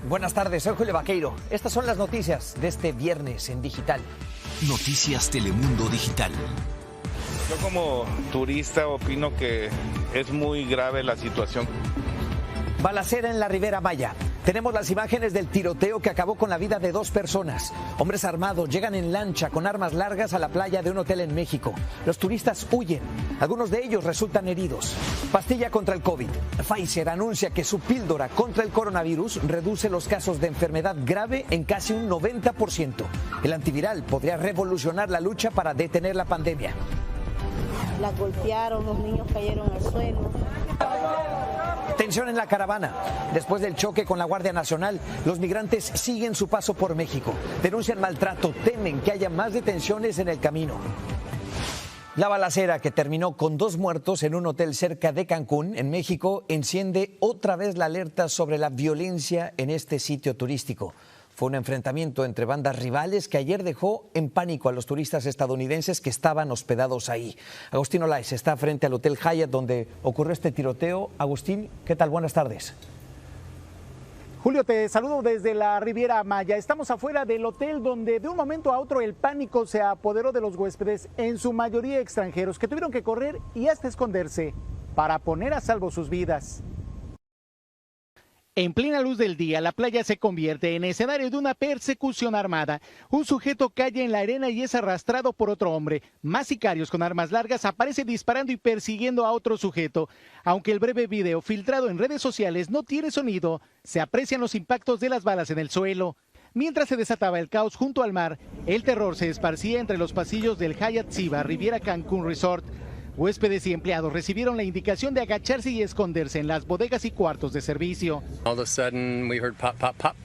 Buenas tardes, soy Julio Vaqueiro. Estas son las noticias de este viernes en Digital. Noticias Telemundo Digital. Yo como turista opino que es muy grave la situación. Balacera en la Riviera Maya. Tenemos las imágenes del tiroteo que acabó con la vida de 2 personas. Hombres armados llegan en lancha con armas largas a la playa de un hotel en México. Los turistas huyen. Algunos de ellos resultan heridos. Pastilla contra el COVID. Pfizer anuncia que su píldora contra el coronavirus reduce los casos de enfermedad grave en casi un 90%. El antiviral podría revolucionar la lucha para detener la pandemia. Las golpearon, los niños cayeron al suelo. Tensión en la caravana. Después del choque con la Guardia Nacional, los migrantes siguen su paso por México. Denuncian maltrato, temen que haya más detenciones en el camino. La balacera que terminó con 2 muertos en un hotel cerca de Cancún, en México, enciende otra vez la alerta sobre la violencia en este sitio turístico. Fue un enfrentamiento entre bandas rivales que ayer dejó en pánico a los turistas estadounidenses que estaban hospedados ahí. Agustín Olaez está frente al Hotel Hyatt donde ocurrió este tiroteo. Agustín, ¿qué tal? Buenas tardes. Julio, te saludo desde la Riviera Maya. Estamos afuera del hotel donde de un momento a otro el pánico se apoderó de los huéspedes, en su mayoría extranjeros, que tuvieron que correr y hasta esconderse para poner a salvo sus vidas. En plena luz del día, la playa se convierte en escenario de una persecución armada. Un sujeto cae en la arena y es arrastrado por otro hombre. Más sicarios con armas largas aparecen disparando y persiguiendo a otro sujeto. Aunque el breve video filtrado en redes sociales no tiene sonido, se aprecian los impactos de las balas en el suelo. Mientras se desataba el caos junto al mar, el terror se esparcía entre los pasillos del Hyatt Ziva Riviera Cancún Resort. Huéspedes y empleados recibieron la indicación de agacharse y esconderse en las bodegas y cuartos de servicio. All of a sudden we heard pop, pop, pop.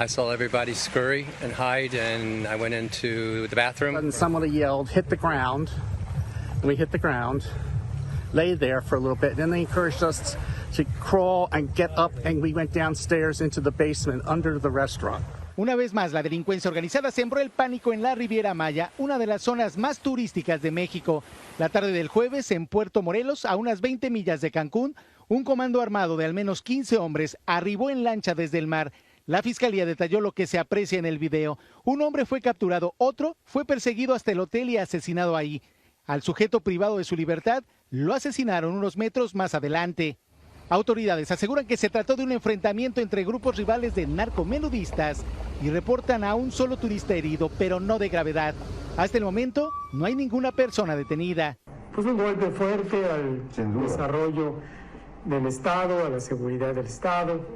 I saw everybody scurry and hide, and I went into the bathroom. And somebody yelled, hit the ground. And we hit the ground, lay there for a little bit. Then they encouraged us to crawl and get up, and we went downstairs into the basement under the restaurant. Una vez más, la delincuencia organizada sembró el pánico en la Riviera Maya, una de las zonas más turísticas de México. La tarde del jueves, en Puerto Morelos, a unas 20 millas de Cancún, un comando armado de al menos 15 hombres arribó en lancha desde el mar. La fiscalía detalló lo que se aprecia en el video. Un hombre fue capturado, otro fue perseguido hasta el hotel y asesinado ahí. Al sujeto privado de su libertad lo asesinaron unos metros más adelante. Autoridades aseguran que se trató de un enfrentamiento entre grupos rivales de narcomenudistas y reportan a un solo turista herido, pero no de gravedad. Hasta el momento no hay ninguna persona detenida. Pues un golpe fuerte al desarrollo del Estado, a la seguridad del Estado.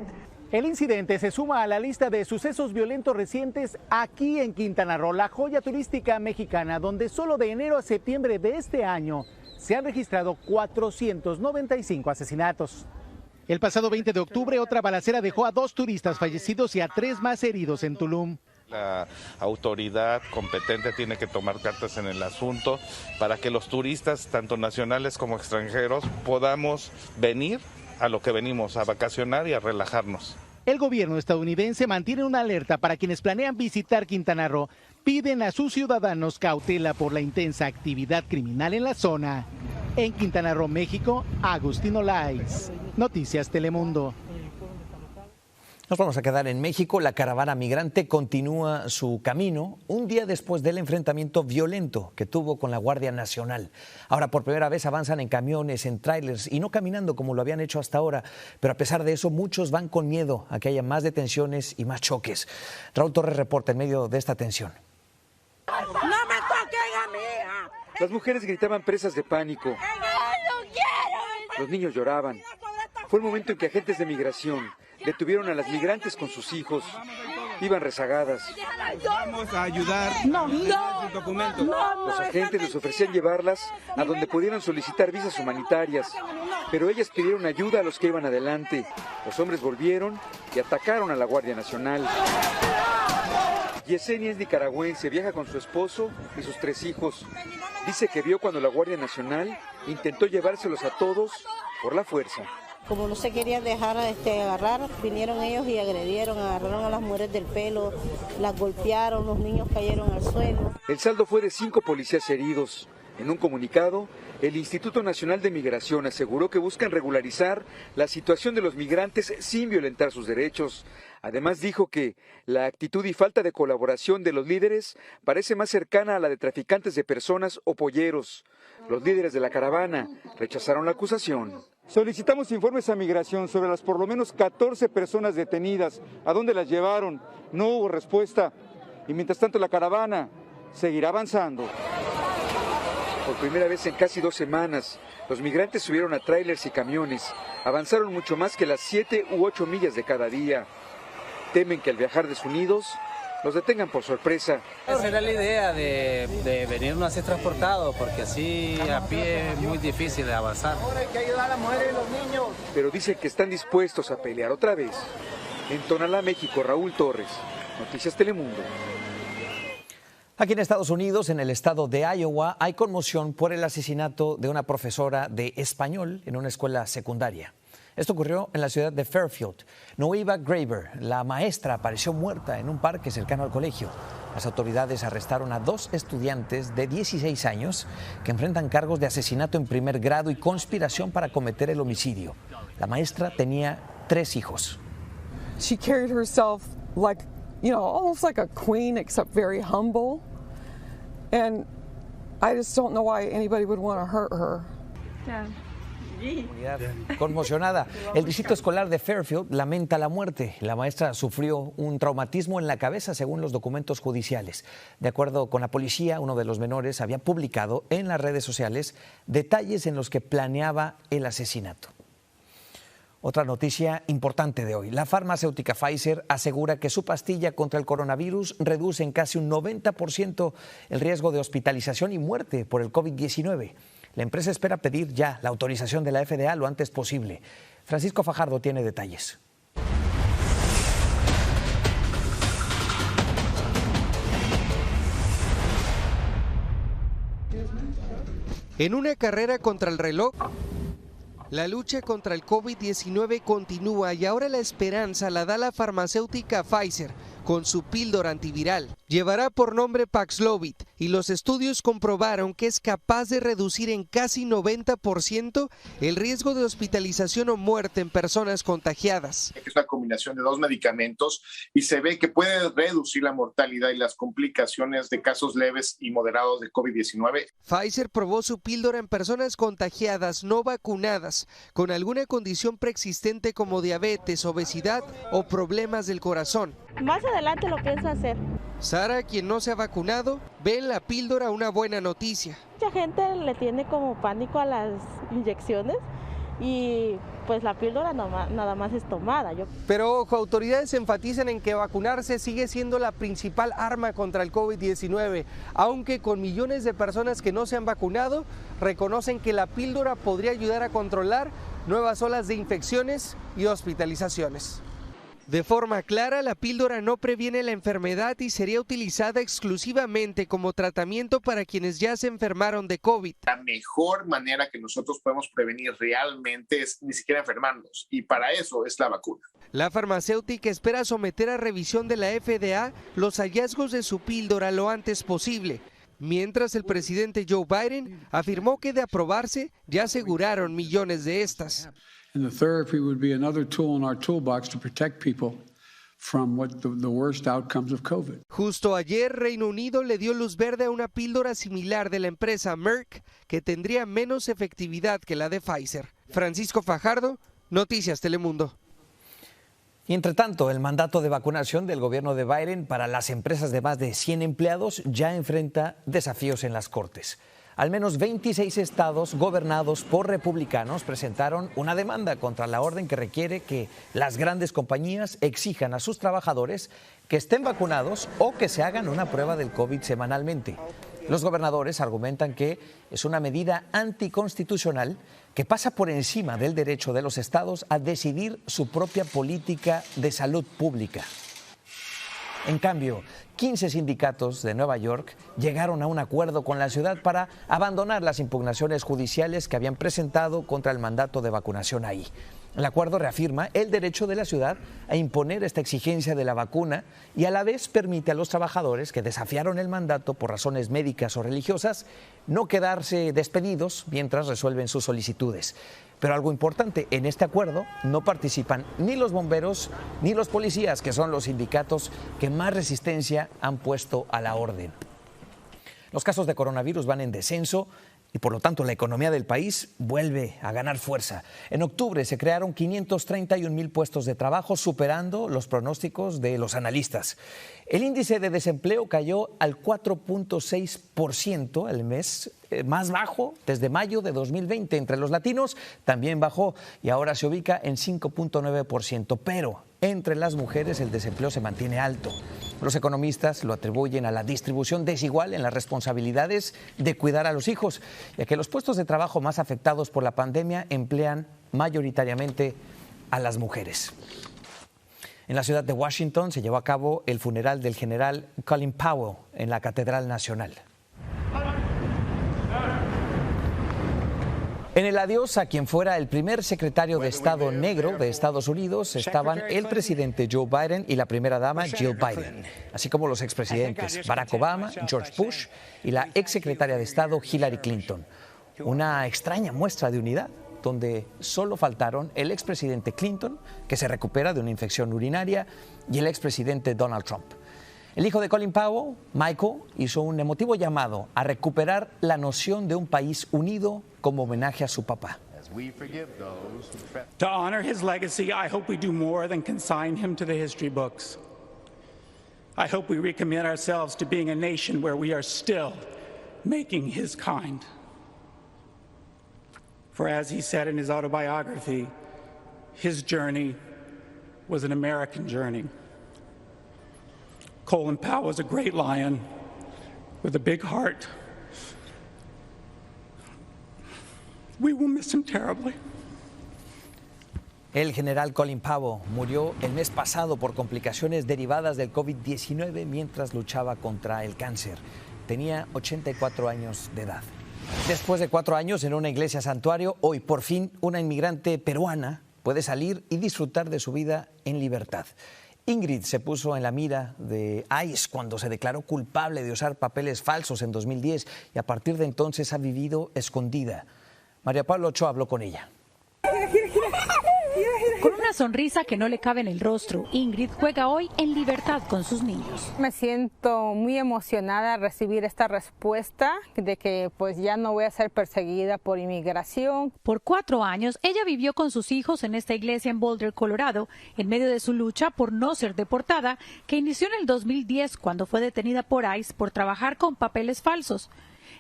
El incidente se suma a la lista de sucesos violentos recientes aquí en Quintana Roo, la joya turística mexicana, donde solo de enero a septiembre de este año se han registrado 495 asesinatos. El pasado 20 de octubre, otra balacera dejó a 2 turistas fallecidos y a 3 más heridos en Tulum. La autoridad competente tiene que tomar cartas en el asunto para que los turistas, tanto nacionales como extranjeros, podamos venir a lo que venimos, a vacacionar y a relajarnos. El gobierno estadounidense mantiene una alerta para quienes planean visitar Quintana Roo. Piden a sus ciudadanos cautela por la intensa actividad criminal en la zona. En Quintana Roo, México, Agustín Olaez, Noticias Telemundo. Nos vamos a quedar en México. La caravana migrante continúa su camino un día después del enfrentamiento violento que tuvo con la Guardia Nacional. Ahora por primera vez avanzan en camiones, en trailers y no caminando como lo habían hecho hasta ahora. Pero a pesar de eso, muchos van con miedo a que haya más detenciones y más choques. Raúl Torres reporta en medio de esta tensión. ¡No me toquen a mí! Las mujeres gritaban presas de pánico. Los niños lloraban. Fue el momento en que agentes de migración detuvieron a las migrantes con sus hijos. Iban rezagadas. Vamos a ayudar. sus documentos. Los agentes les ofrecían llevarlas a donde pudieran solicitar visas humanitarias, pero ellas pidieron ayuda a los que iban adelante. Los hombres volvieron y atacaron a la Guardia Nacional. Yesenia es nicaragüense, viaja con su esposo y sus 3 hijos. Dice que vio cuando la Guardia Nacional intentó llevárselos a todos por la fuerza. Como no se querían dejar agarrar, vinieron ellos y agredieron, agarraron a las mujeres del pelo, las golpearon, los niños cayeron al suelo. El saldo fue de 5 policías heridos. En un comunicado, El Instituto Nacional de Migración aseguró que buscan regularizar la situación de los migrantes sin violentar sus derechos. Además dijo que la actitud y falta de colaboración de los líderes parece más cercana a la de traficantes de personas o polleros. Los líderes de la caravana rechazaron la acusación. Solicitamos informes a Migración sobre las por lo menos 14 personas detenidas. ¿A dónde las llevaron? No hubo respuesta. Y mientras tanto la caravana seguirá avanzando. Por primera vez en casi 2 semanas, los migrantes subieron a tráilers y camiones. Avanzaron mucho más que las 7 u 8 millas de cada día. Temen que al viajar desunidos los detengan por sorpresa. Esa era la idea de venirnos así transportados, porque así a pie es muy difícil de avanzar. Ahora hay que ayudar a las mujeres y los niños. Pero dicen que están dispuestos a pelear otra vez. En Tonalá, México, Raúl Torres, Noticias Telemundo. Aquí en Estados Unidos, en el estado de Iowa, hay conmoción por el asesinato de una profesora de español en una escuela secundaria. Esto ocurrió en la ciudad de Fairfield. Noiva Graber, la maestra, apareció muerta en un parque cercano al colegio. Las autoridades arrestaron a 2 estudiantes de 16 años que enfrentan cargos de asesinato en primer grado y conspiración para cometer el homicidio. La maestra tenía 3 hijos. She carried herself like, almost like a queen, except very humble. And I just don't know why anybody would want to hurt her. Yeah. Conmocionada. El distrito escolar de Fairfield lamenta la muerte. La maestra sufrió un traumatismo en la cabeza, según los documentos judiciales. De acuerdo con la policía, uno de los menores había publicado en las redes sociales detalles en los que planeaba el asesinato. Otra noticia importante de hoy. La farmacéutica Pfizer asegura que su pastilla contra el coronavirus reduce en casi un 90% el riesgo de hospitalización y muerte por el COVID-19. La empresa espera pedir ya la autorización de la FDA lo antes posible. Francisco Fajardo tiene detalles. En una carrera contra el reloj, la lucha contra el COVID-19 continúa y ahora la esperanza la da la farmacéutica Pfizer con su píldora antiviral. Llevará por nombre Paxlovid y los estudios comprobaron que es capaz de reducir en casi 90% el riesgo de hospitalización o muerte en personas contagiadas. Es una combinación de 2 medicamentos y se ve que puede reducir la mortalidad y las complicaciones de casos leves y moderados de COVID-19. Pfizer probó su píldora en personas contagiadas no vacunadas con alguna condición preexistente como diabetes, obesidad o problemas del corazón. Más adelante lo pienso hacer. Sara, quien no se ha vacunado, ve en la píldora una buena noticia. Mucha gente le tiene como pánico a las inyecciones y pues la píldora nada más es tomada. Pero ojo, autoridades enfatizan en que vacunarse sigue siendo la principal arma contra el COVID-19, aunque con millones de personas que no se han vacunado, reconocen que la píldora podría ayudar a controlar nuevas olas de infecciones y hospitalizaciones. De forma clara, la píldora no previene la enfermedad y sería utilizada exclusivamente como tratamiento para quienes ya se enfermaron de COVID. La mejor manera que nosotros podemos prevenir realmente es ni siquiera enfermarnos, y para eso es la vacuna. La farmacéutica espera someter a revisión de la FDA los hallazgos de su píldora lo antes posible. Mientras el presidente Joe Biden afirmó que de aprobarse ya aseguraron millones de estas. And the therapy would be another tool in our toolbox to protect people from the worst outcomes of COVID. Justo ayer, Reino Unido le dio luz verde a una píldora similar de la empresa Merck que tendría menos efectividad que la de Pfizer. Francisco Fajardo, Noticias Telemundo. Y entre tanto, el mandato de vacunación del gobierno de Biden para las empresas de más de 100 empleados ya enfrenta desafíos en las Cortes. Al menos 26 estados gobernados por republicanos presentaron una demanda contra la orden que requiere que las grandes compañías exijan a sus trabajadores que estén vacunados o que se hagan una prueba del COVID semanalmente. Los gobernadores argumentan que es una medida anticonstitucional que pasa por encima del derecho de los estados a decidir su propia política de salud pública. En cambio, 15 sindicatos de Nueva York llegaron a un acuerdo con la ciudad para abandonar las impugnaciones judiciales que habían presentado contra el mandato de vacunación ahí. El acuerdo reafirma el derecho de la ciudad a imponer esta exigencia de la vacuna y a la vez permite a los trabajadores que desafiaron el mandato por razones médicas o religiosas no quedarse despedidos mientras resuelven sus solicitudes. Pero algo importante, en este acuerdo no participan ni los bomberos ni los policías, que son los sindicatos que más resistencia han puesto a la orden. Los casos de coronavirus van en descenso y por lo tanto la economía del país vuelve a ganar fuerza. En octubre se crearon 531,000 puestos de trabajo, superando los pronósticos de los analistas. El índice de desempleo cayó al 4.6%, el mes más bajo desde mayo de 2020. Entre los latinos también bajó y ahora se ubica en 5.9%, pero entre las mujeres el desempleo se mantiene alto. Los economistas lo atribuyen a la distribución desigual en las responsabilidades de cuidar a los hijos, ya que los puestos de trabajo más afectados por la pandemia emplean mayoritariamente a las mujeres. En la ciudad de Washington se llevó a cabo el funeral del general Colin Powell en la Catedral Nacional. En el adiós a quien fuera el primer secretario de Estado negro de Estados Unidos estaban el presidente Joe Biden y la primera dama Jill Biden, así como los expresidentes Barack Obama, George Bush y la exsecretaria de Estado Hillary Clinton. Una extraña muestra de unidad, donde solo faltaron el expresidente Clinton, que se recupera de una infección urinaria, y el expresidente Donald Trump. El hijo de Colin Powell, Michael, hizo un emotivo llamado a recuperar la noción de un país unido como homenaje a su papá. To honor his legacy, I hope we do more than consign him to the history books. I hope we recommit ourselves to being a nation where we are still making his kind. For as he said in his autobiography, his journey was an American journey. Colin Powell was a great lion with a big heart. We will miss him terribly. El general Colin Powell murió el mes pasado por complicaciones derivadas del COVID-19 mientras luchaba contra el cáncer. Tenía 84 años de edad. Después de 4 años en una iglesia santuario, hoy por fin una inmigrante peruana puede salir y disfrutar de su vida en libertad. Ingrid se puso en la mira de ICE cuando se declaró culpable de usar papeles falsos en 2010 y a partir de entonces ha vivido escondida. María Paula Ochoa habló con ella. Con una sonrisa que no le cabe en el rostro, Ingrid juega hoy en libertad con sus niños. Me siento muy emocionada al recibir esta respuesta de que pues ya no voy a ser perseguida por inmigración. Por 4 años, ella vivió con sus hijos en esta iglesia en Boulder, Colorado, en medio de su lucha por no ser deportada, que inició en el 2010 cuando fue detenida por ICE por trabajar con papeles falsos.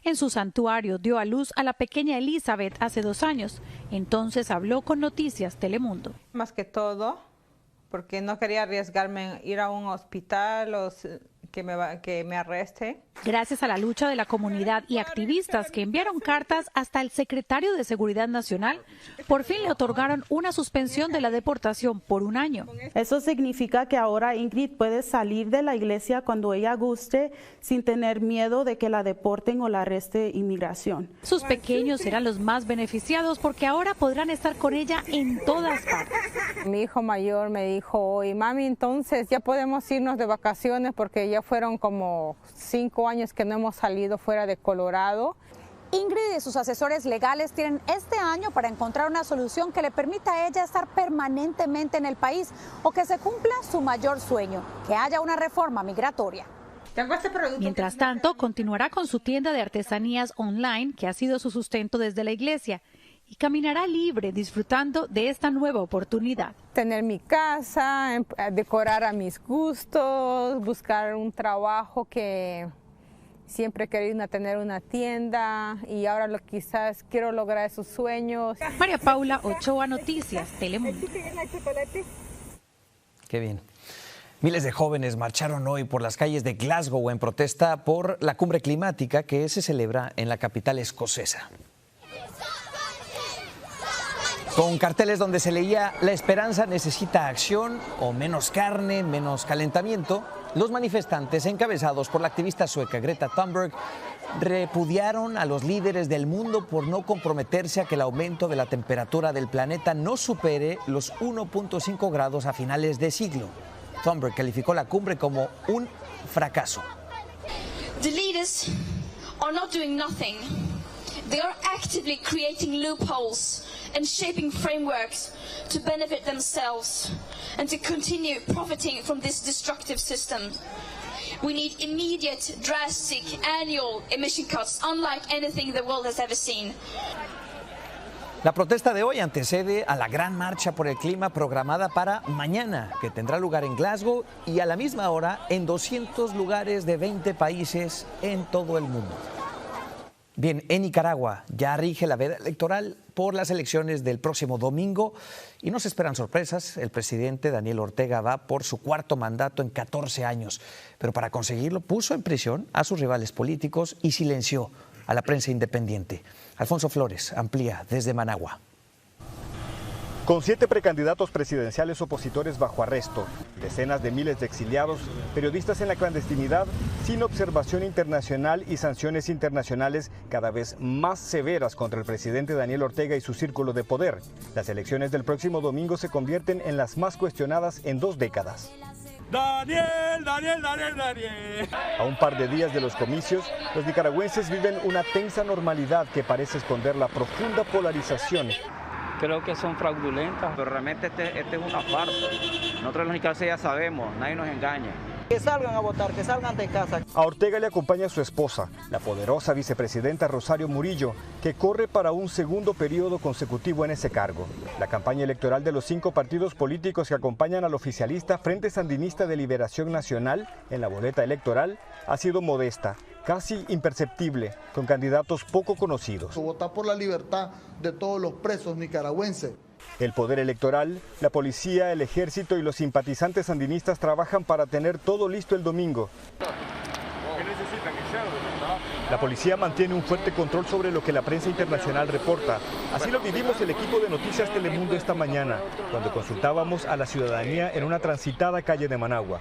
En su santuario dio a luz a la pequeña Elizabeth hace 2 años. Entonces habló con Noticias Telemundo. Más que todo, porque no quería arriesgarme en ir a un hospital o que me arreste. Gracias a la lucha de la comunidad y activistas que enviaron cartas hasta el secretario de Seguridad Nacional, por fin le otorgaron una suspensión de la deportación por 1 año. Eso significa que ahora Ingrid puede salir de la iglesia cuando ella guste sin tener miedo de que la deporten o la arreste inmigración. Sus pequeños serán los más beneficiados porque ahora podrán estar con ella en todas partes. Mi hijo mayor me dijo hoy, mami, entonces ya podemos irnos de vacaciones porque ya fueron como 5 años que no hemos salido fuera de Colorado. Ingrid y sus asesores legales tienen este año para encontrar una solución que le permita a ella estar permanentemente en el país o que se cumpla su mayor sueño, que haya una reforma migratoria. Mientras tanto, continuará con su tienda de artesanías online, que ha sido su sustento desde la iglesia, y caminará libre disfrutando de esta nueva oportunidad. Tener mi casa, decorar a mis gustos, buscar un trabajo que siempre he querido tener una tienda y ahora quizás quiero lograr esos sueños. María Paula Ochoa, Noticias Telemundo. Qué bien. Miles de jóvenes marcharon hoy por las calles de Glasgow en protesta por la cumbre climática que se celebra en la capital escocesa. Con carteles donde se leía "La esperanza necesita acción" o "menos carne, menos calentamiento", los manifestantes, encabezados por la activista sueca Greta Thunberg, repudiaron a los líderes del mundo por no comprometerse a que el aumento de la temperatura del planeta no supere los 1.5 grados a finales de siglo. Thunberg calificó la cumbre como un fracaso. The leaders are not doing nothing. They are actively creating loopholes and shaping frameworks to benefit themselves and to continue profiting from this destructive system. We need immediate, drastic, annual emission cuts, unlike anything the world has ever seen. La protesta de hoy antecede a la gran marcha por el clima programada para mañana, que tendrá lugar en Glasgow y a la misma hora en 200 lugares de 20 países en todo el mundo. Bien, en Nicaragua ya rige la veda electoral por las elecciones del próximo domingo y no se esperan sorpresas. El presidente Daniel Ortega va por su cuarto mandato en 14 años, pero para conseguirlo puso en prisión a sus rivales políticos y silenció a la prensa independiente. Alfonso Flores amplía desde Managua. Con 7 precandidatos presidenciales opositores bajo arresto, decenas de miles de exiliados, periodistas en la clandestinidad, sin observación internacional y sanciones internacionales cada vez más severas contra el presidente Daniel Ortega y su círculo de poder, las elecciones del próximo domingo se convierten en las más cuestionadas en 2 décadas. Daniel. A un par de días de los comicios, los nicaragüenses viven una tensa normalidad que parece esconder la profunda polarización. Creo que son fraudulentas, pero realmente este es una farsa. Nosotros los nicaragüenses ya sabemos, nadie nos engaña. Que salgan a votar, que salgan de casa. A Ortega le acompaña su esposa, la poderosa vicepresidenta Rosario Murillo, que corre para un segundo periodo consecutivo en ese cargo. La campaña electoral de los 5 partidos políticos que acompañan al oficialista Frente Sandinista de Liberación Nacional en la boleta electoral ha sido modesta, casi imperceptible, con candidatos poco conocidos. Votar por la libertad de todos los presos nicaragüenses. El poder electoral, la policía, el ejército y los simpatizantes sandinistas trabajan para tener todo listo el domingo. La policía mantiene un fuerte control sobre lo que la prensa internacional reporta. Así lo vivimos el equipo de Noticias Telemundo esta mañana, cuando consultábamos a la ciudadanía en una transitada calle de Managua.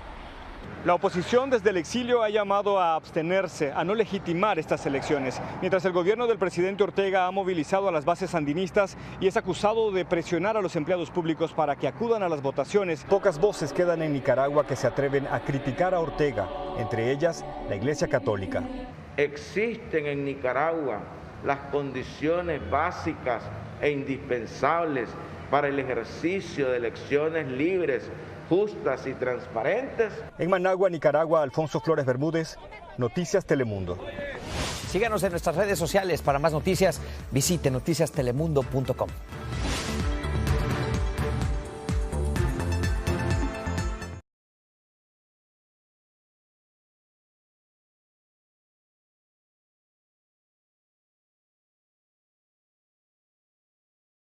La oposición desde el exilio ha llamado a abstenerse, a no legitimar estas elecciones, mientras el gobierno del presidente Ortega ha movilizado a las bases sandinistas y es acusado de presionar a los empleados públicos para que acudan a las votaciones. Pocas voces quedan en Nicaragua que se atreven a criticar a Ortega, entre ellas la Iglesia Católica. Existen en Nicaragua las condiciones básicas e indispensables para el ejercicio de elecciones libres, justas y transparentes. En Managua, Nicaragua, Alfonso Flores Bermúdez, Noticias Telemundo. Síganos en nuestras redes sociales. Para más noticias, visite noticiastelemundo.com.